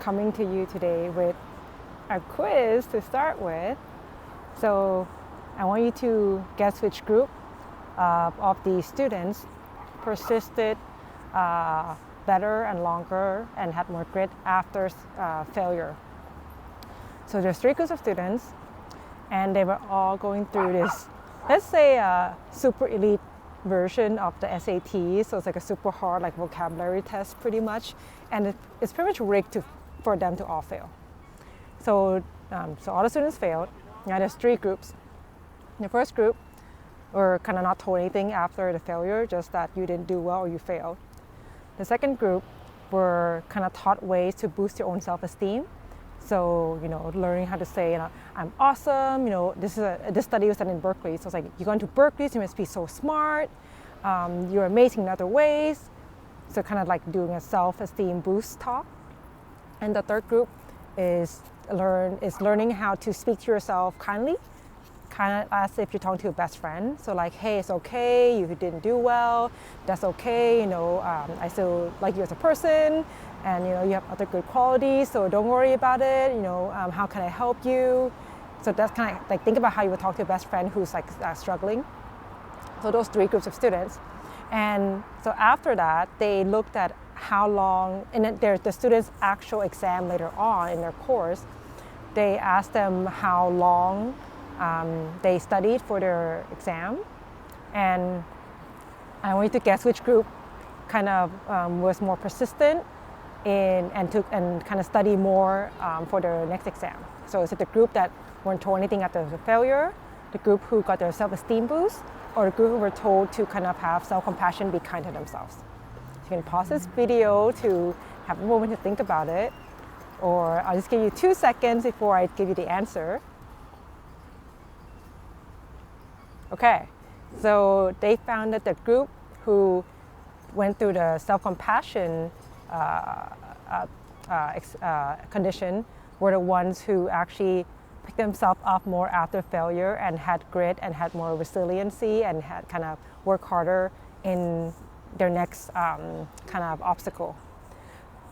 coming to you today with a quiz to start with. So I want you to guess which group of the students persisted better and longer and had more grit after failure. So there's 3 groups of students, and they were all going through this, let's say, a super elite version of the SAT. So it's like a super hard like vocabulary test pretty much, and it's pretty much rigged for them to all fail. So all the students failed. Now there's 3 groups. The first group were kind of not told anything after the failure, just that you didn't do well or you failed. The second group were kind of taught ways to boost your own self-esteem. So, learning how to say, I'm awesome. This study was done in Berkeley. So it's like, you're going to Berkeley, so you must be so smart. You're amazing in other ways. So kind of like doing a self-esteem boost talk. And the third group is learning how to speak to yourself kindly, kind of as if you're talking to your best friend. So like, hey, it's okay, you didn't do well, that's okay, I still like you as a person, and you have other good qualities, so don't worry about it, how can I help you? So that's kind of like, think about how you would talk to a best friend who's like struggling. So those 3 groups of students. And so after that, they looked at how long, and then there's the students' actual exam later on in their course, they asked them how long they studied for their exam, and I want you to guess which group kind of was more persistent and kind of study more for their next exam. So is it the group that weren't told anything after the failure, the group who got their self-esteem boost, or the group who were told to kind of have self-compassion, be kind to themselves? So you can pause this video to have a moment to think about it, or I'll just give you 2 seconds before I give you the answer. Okay, so they found that the group who went through the self-compassion condition were the ones who actually picked themselves up more after failure and had grit and had more resiliency and had kind of work harder in their next kind of obstacle.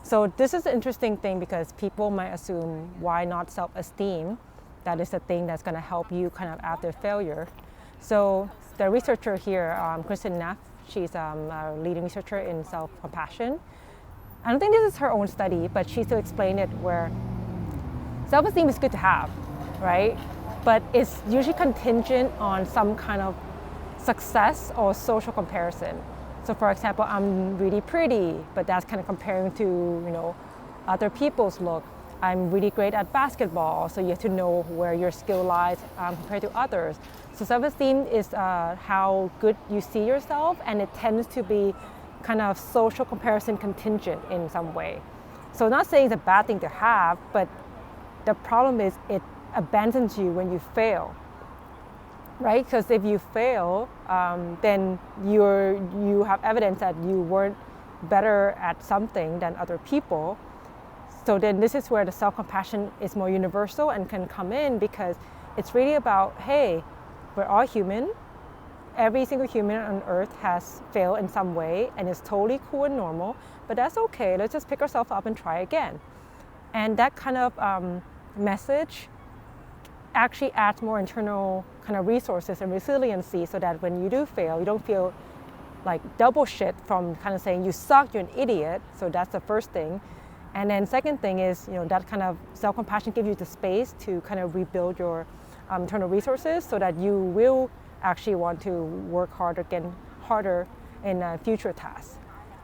So this is an interesting thing because people might assume, why not self-esteem? That is the thing that's going to help you kind of after failure. So the researcher here, Kristen Neff, she's a leading researcher in self-compassion. I don't think this is her own study, but she still explained it where self-esteem is good to have, right? But it's usually contingent on some kind of success or social comparison. So for example, I'm really pretty, but that's kind of comparing to, other people's look. I'm really great at basketball, so you have to know where your skill lies compared to others. So self-esteem is how good you see yourself, and it tends to be kind of social comparison contingent in some way. So not saying it's a bad thing to have, but the problem is it abandons you when you fail, right? Because if you fail, then you have evidence that you weren't better at something than other people. So then this is where the self-compassion is more universal and can come in, because it's really about, hey, we're all human. Every single human on earth has failed in some way, and it's totally cool and normal, but that's okay. Let's just pick ourselves up and try again. And that kind of message actually adds more internal kind of resources and resiliency, so that when you do fail, you don't feel like double shit from kind of saying you suck, you're an idiot. So that's the first thing. And then second thing is, that kind of self-compassion gives you the space to kind of rebuild your internal resources, so that you will actually want to work harder in future tasks.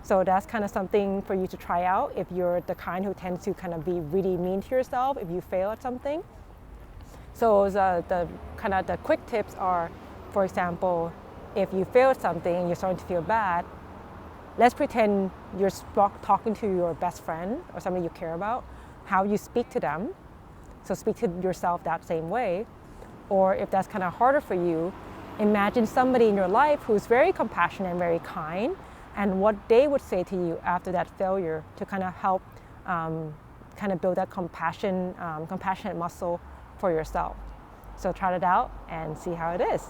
So that's kind of something for you to try out if you're the kind who tends to kind of be really mean to yourself if you fail at something. So the quick tips are, for example, if you failed something and you're starting to feel bad, let's pretend you're talking to your best friend or somebody you care about, how you speak to them. So speak to yourself that same way. Or if that's kind of harder for you, imagine somebody in your life who's very compassionate and very kind, and what they would say to you after that failure to kind of help kind of build that compassionate muscle for yourself. So try it out and see how it is.